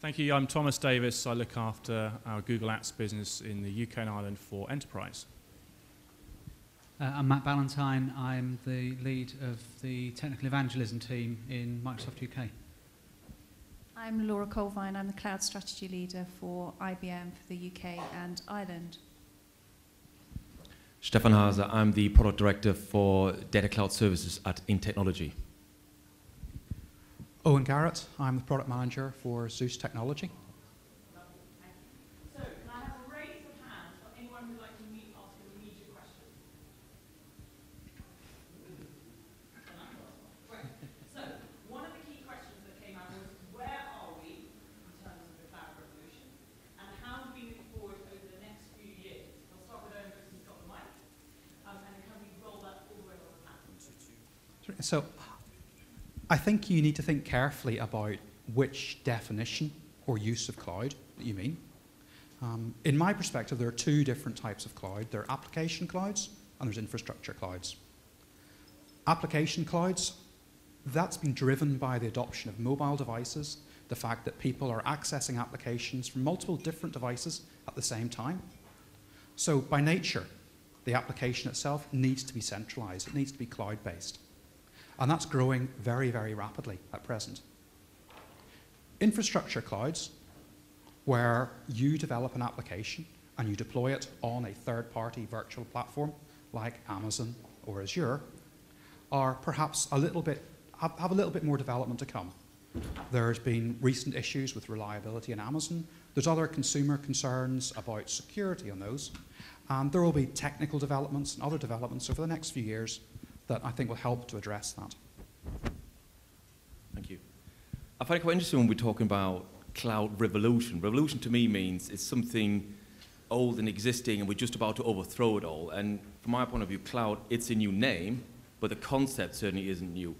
Thank you. I'm Thomas Davis. I look after our Google Apps business in the UK and Ireland for enterprise. I'm Matt Ballantyne. I'm the lead of the technical evangelism team in Microsoft UK. I'm Laura Colvine. I'm the cloud strategy leader for IBM for the UK and Ireland. Stefan Hase, I'm the product director for data cloud services at InTechnology. Owen Garrett, I'm the product manager for Zeus Technology. So, can I have a raise of hands for anyone who'd like to ask an immediate question? So, one of the key questions that came out was, where are we in terms of the cloud revolution? And how do we move forward over the next few years? I'll start with Owen because he's got the mic. And can we roll that all the way over the platform? So, I think you need to think carefully about which definition or use of cloud that you mean. In my perspective, there are two different types of cloud. There are application clouds and there's infrastructure clouds. Application clouds, that's been driven by the adoption of mobile devices, the fact that people are accessing applications from multiple different devices at the same time. So by nature, the application itself needs to be centralized. It needs to be cloud-based. And that's growing very, very rapidly at present. Infrastructure clouds, where you develop an application and you deploy it on a third-party virtual platform like Amazon or Azure, are perhaps have a little bit more development to come. There's been recent issues with reliability in Amazon. There's other consumer concerns about security on those. And there will be technical developments and other developments over the next few years that I think will help to address that. Thank you. I find it quite interesting when we're talking about cloud revolution. Revolution to me means it's something old and existing and we're just about to overthrow it all. And from my point of view, cloud, it's a new name, but the concept certainly isn't new.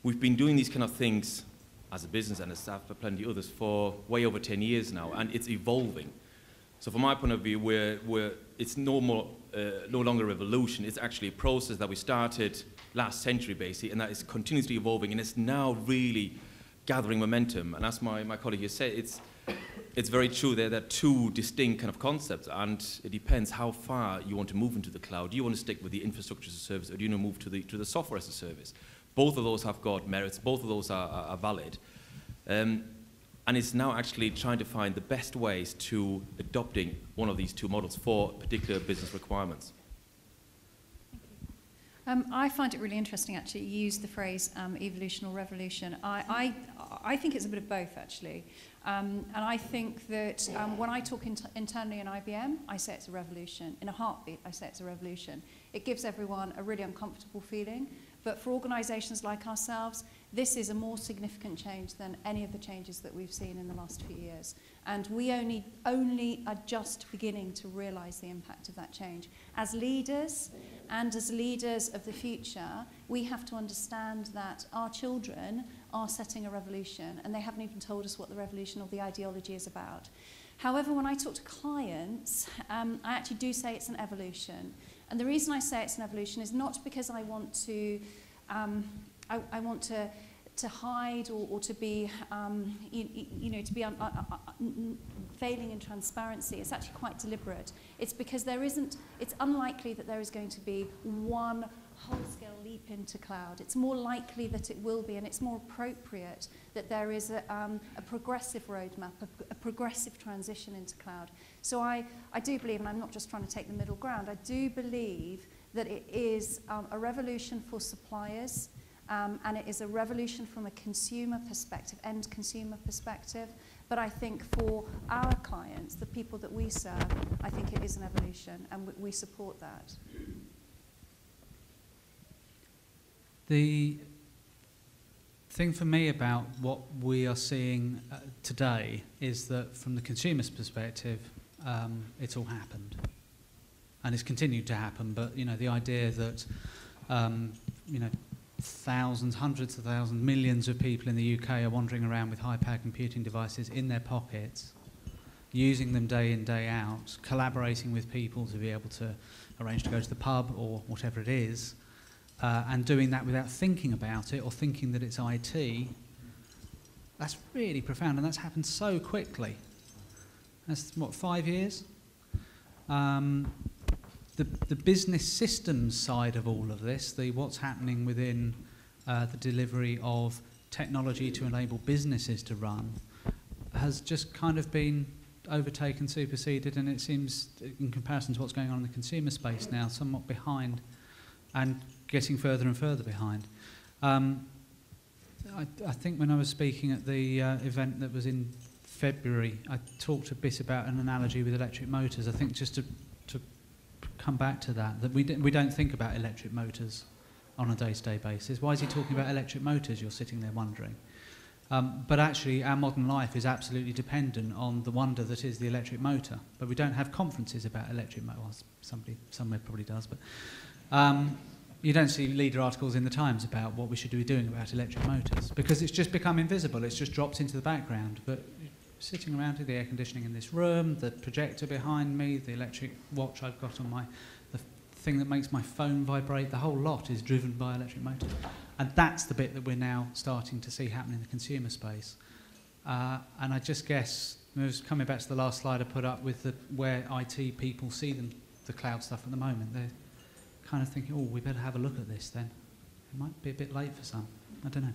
We've been doing these kind of things as a business and as staff, but plenty of others, for way over 10 years now, and it's evolving. So from my point of view, it's no longer a revolution. It's actually a process that we started last century, basically, and that is continuously evolving, and it's now really gathering momentum. And as my colleague here said, it's very true. There are two distinct kind of concepts, and it depends how far you want to move into the cloud. Do you want to stick with the infrastructure as a service, or do you want to move to the software as a service? Both of those have got merits. Both of those are valid. And it's now actually trying to find the best ways to adopting one of these two models for particular business requirements. I find it really interesting, actually, you used the phrase evolution or revolution. I think it's a bit of both, actually. And I think that when I talk internally in IBM, I say it's a revolution. In a heartbeat, I say it's a revolution. It gives everyone a really uncomfortable feeling. But for organisations like ourselves, this is a more significant change than any of the changes that we've seen in the last few years. And we only are just beginning to realise the impact of that change. As leaders, and as leaders of the future, we have to understand that our children are setting a revolution, and they haven't even told us what the revolution or the ideology is about. However, when I talk to clients, I actually do say it's an evolution. And the reason I say it's an evolution is not because I want to to hide or to be, to be failing in transparency. It's actually quite deliberate. It's because it's unlikely that there is going to be one whole-scale leap into cloud. It's more likely that it will be, and it's more appropriate that there is a progressive roadmap, a progressive transition into cloud. So I do believe, and I'm not just trying to take the middle ground, I do believe that it is a revolution for suppliers, and it is a revolution from a consumer perspective, end consumer perspective. But I think for our clients, the people that we serve, I think it is an evolution, and we support that. The thing for me about what we are seeing today is that from the consumer's perspective, it's all happened. And it's continued to happen, but the idea that thousands, hundreds of thousands, millions of people in the UK are wandering around with high-power computing devices in their pockets, using them day in, day out, collaborating with people to be able to arrange to go to the pub or whatever it is, and doing that without thinking about it or thinking that it's IT, That's really profound, and that's happened so quickly. That's, what, 5 years? The business systems side of all of this, what's happening within the delivery of technology to enable businesses to run, has just kind of been overtaken, superseded, and it seems, in comparison to what's going on in the consumer space now, somewhat behind and getting further and further behind. I think when I was speaking at the event that was in February, I talked a bit about an analogy with electric motors. I think just to come back to that we don't think about electric motors on a day-to-day basis. Why is he talking about electric motors, you're sitting there wondering? But actually, our modern life is absolutely dependent on the wonder that is the electric motor. But we don't have conferences about electric motors. Well, somebody somewhere probably does, but you don't see leader articles in the Times about what we should be doing about electric motors, because it's just become invisible. It's just dropped into the background. But sitting around with the air conditioning in this room, the projector behind me, the electric watch I've got on the thing that makes my phone vibrate, the whole lot is driven by electric motors. And that's the bit that we're now starting to see happen in the consumer space. And I just guess, I was coming back to the last slide I put up with where IT people see the cloud stuff at the moment. They're kind of thinking, oh, we better have a look at this then. It might be a bit late for some. I don't know.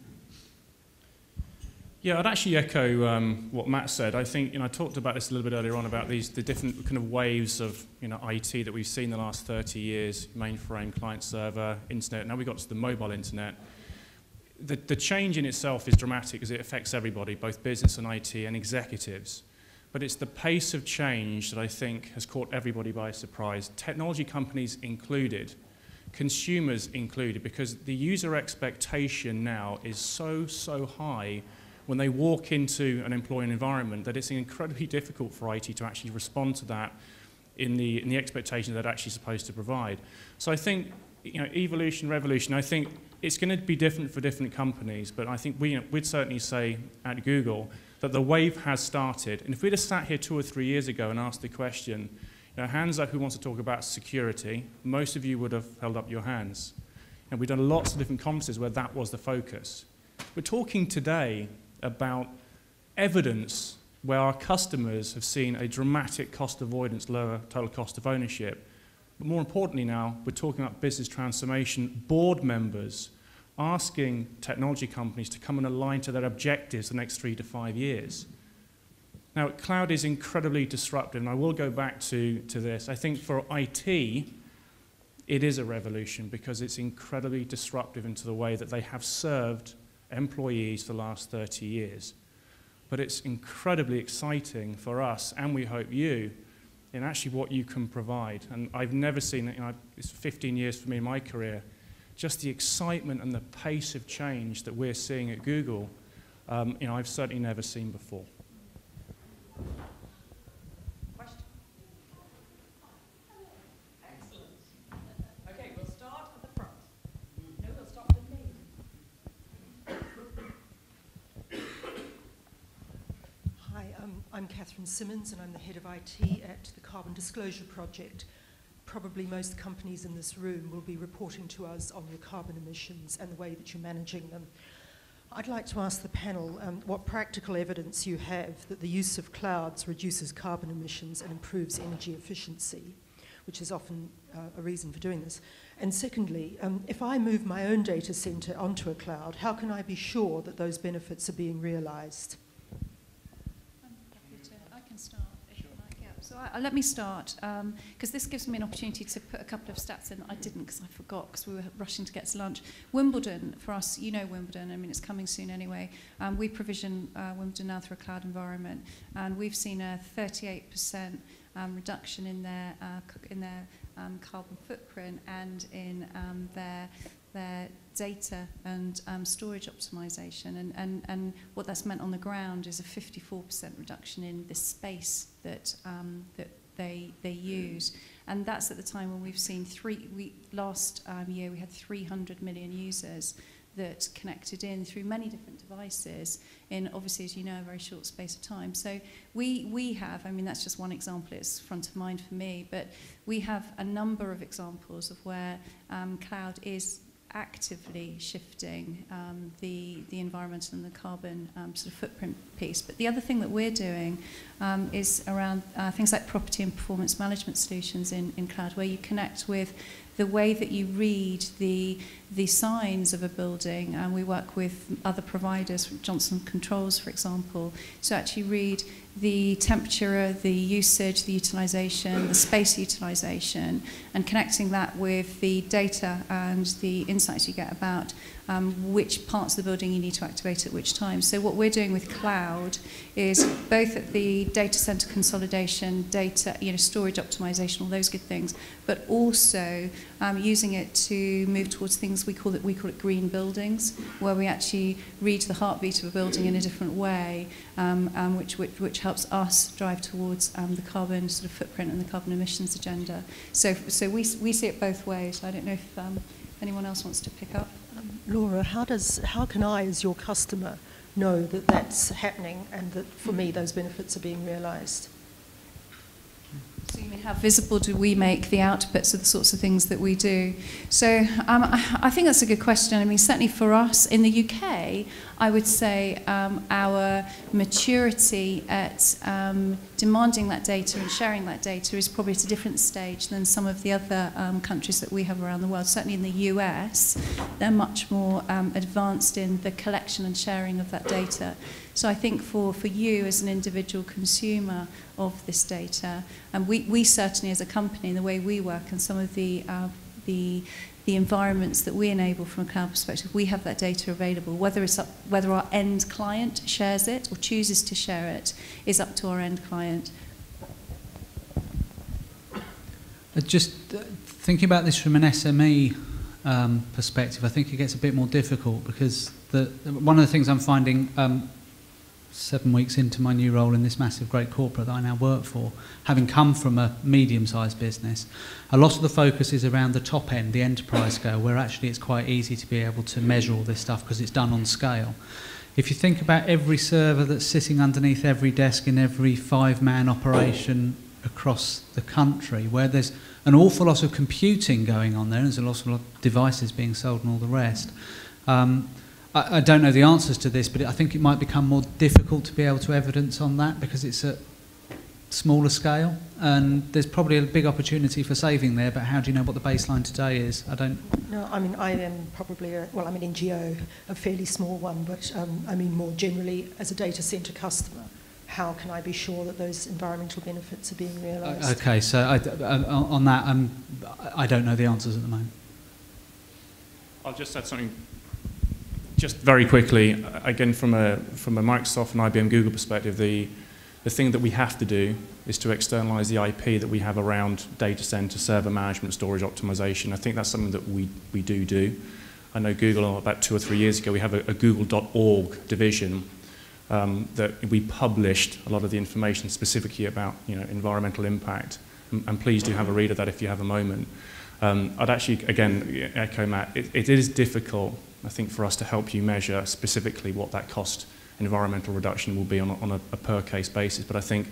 Yeah, I'd actually echo what Matt said. I think, I talked about this a little bit earlier on about the different kind of waves of, IT that we've seen the last 30 years, mainframe, client server, internet. Now we got to the mobile internet. The change in itself is dramatic because it affects everybody, both business and IT and executives. But it's the pace of change that I think has caught everybody by surprise, technology companies included, consumers included, because the user expectation now is so high when they walk into an employee environment that it's incredibly difficult for IT to actually respond to that in the expectation that they're actually supposed to provide. So I think, evolution, revolution, I think it's going to be different for different companies, but I think we'd certainly say at Google that the wave has started. And if we'd have sat here 2 or 3 years ago and asked the question, hands up who wants to talk about security, most of you would have held up your hands. And we've done lots of different conferences where that was the focus. We're talking today about evidence where our customers have seen a dramatic cost avoidance, lower total cost of ownership. But more importantly now, we're talking about business transformation, board members asking technology companies to come and align to their objectives the next 3 to 5 years. Now, cloud is incredibly disruptive, and I will go back to this. I think for IT, it is a revolution because it's incredibly disruptive into the way that they have served employees for the last 30 years. But it's incredibly exciting for us, and we hope you, in actually what you can provide. And I've never seen it, it's 15 years for me in my career, just the excitement and the pace of change that we're seeing at Google, I've certainly never seen before. Question? Excellent. Okay, we'll start at the front. No, we'll start with me. Hi, I'm Catherine Simmons, and I'm the head of IT at the Carbon Disclosure Project. Probably most companies in this room will be reporting to us on your carbon emissions and the way that you're managing them. I'd like to ask the panel what practical evidence you have that the use of clouds reduces carbon emissions and improves energy efficiency, which is often a reason for doing this. And secondly, if I move my own data center onto a cloud, how can I be sure that those benefits are being realized? I can start if you like. Yeah. So let me start, because this gives me an opportunity to put a couple of stats in that I didn't because I forgot because we were rushing to get to lunch. Wimbledon, for us, Wimbledon, it's coming soon anyway. We provision Wimbledon now through a cloud environment, and we've seen a 38% reduction in their carbon footprint and in their data and storage optimization, and what that's meant on the ground is a 54% reduction in the space that they use, and that's at the time when we've seen last year we had 300 million users that connected in through many different devices in, obviously, as you know, a very short space of time. So we have, that's just one example, it's front of mind for me, but we have a number of examples of where cloud is actively shifting the environment and the carbon sort of footprint piece. But the other thing that we're doing is around things like property and performance management solutions in cloud, where you connect with the way that you read the signs of a building, and we work with other providers, Johnson Controls, for example, to actually read the temperature, the usage, the utilization, the space utilization, and connecting that with the data and the insights you get about which parts of the building you need to activate at which time. So what we're doing with cloud is both at the data center consolidation, data, storage optimization, all those good things, but also using it to move towards things we call it green buildings, where we actually read the heartbeat of a building in a different way, which helps us drive towards the carbon sort of footprint and the carbon emissions agenda. So we see it both ways. I don't know if anyone else wants to pick up. Laura, how can I, as your customer, know that that's happening and that, for me, those benefits are being realised? So you mean how visible do we make the outputs of the sorts of things that we do? So I think that's a good question. I mean, certainly for us in the UK, I would say our maturity at demanding that data and sharing that data is probably at a different stage than some of the other countries that we have around the world. Certainly in the US, they're much more advanced in the collection and sharing of that data. So I think for you as an individual consumer of this data, and we certainly as a company, the way we work and some of the environments that we enable from a cloud perspective, we have that data available. Whether our end client shares it or chooses to share it is up to our end client. Just thinking about this from an SME perspective, I think it gets a bit more difficult because one of the things I'm finding 7 weeks into my new role in this massive great corporate that I now work for, having come from a medium-sized business, a lot of the focus is around the top end, the enterprise scale, where actually it's quite easy to be able to measure all this stuff because it's done on scale. If you think about every server that's sitting underneath every desk in every 5-man operation across the country, where there's an awful lot of computing going on there, and there's a lot of devices being sold and all the rest, I don't know the answers to this, but I think it might become more difficult to be able to evidence on that because it's at smaller scale, and there's probably a big opportunity for saving there, but how do you know what the baseline today is? I don't... No, I mean, I am probably, I'm an NGO, a fairly small one, but I mean more generally as a data centre customer, how can I be sure that those environmental benefits are being realised? Okay, so on that, I don't know the answers at the moment. I'll just add something just very quickly. Again, from a Microsoft and IBM Google perspective, the thing that we have to do is to externalize the IP that we have around data center, server management, storage optimization. I think that's something that we do. I know Google, about 2 or 3 years ago, we have a google.org division that we published a lot of the information specifically about environmental impact. And please do have a read of that if you have a moment. I'd actually, again, echo Matt, it is difficult, I think, for us to help you measure specifically what that cost environmental reduction will be on a per case basis. But I think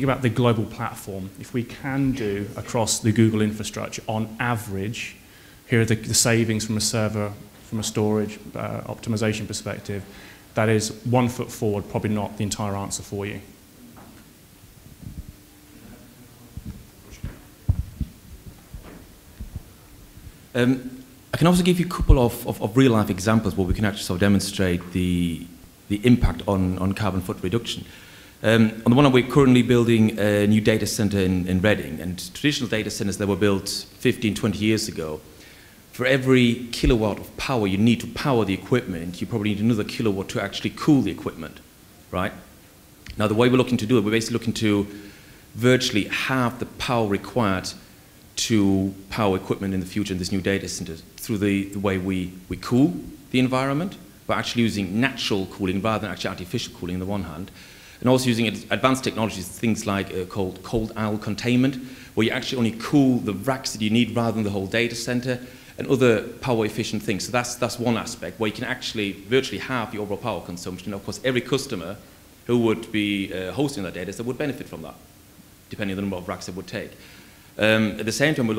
about the global platform. If we can do across the Google infrastructure, on average, here are the savings from a server, from a storage optimization perspective, that is 1 foot forward, probably not the entire answer for you. I can also give you a couple of real-life examples where we can actually sort of demonstrate the impact on carbon foot reduction. On the one hand, we're currently building a new data center in Reading, and traditional data centers that were built 15, 20 years ago, for every kilowatt of power you need to power the equipment, you probably need another kilowatt to actually cool the equipment, right? Now, the way we're looking to do it, we're basically looking to virtually halve the power required to power equipment in the future in this new data center through the way we cool the environment. We're actually using natural cooling rather than actually artificial cooling on the one hand, and also using advanced technologies, things like called cold aisle containment, where you actually only cool the racks that you need rather than the whole data center, and other power efficient things. So that's one aspect where you can actually virtually halve the overall power consumption. And of course, every customer who would be hosting that data center would benefit from that, depending on the number of racks it would take. At the same time, we're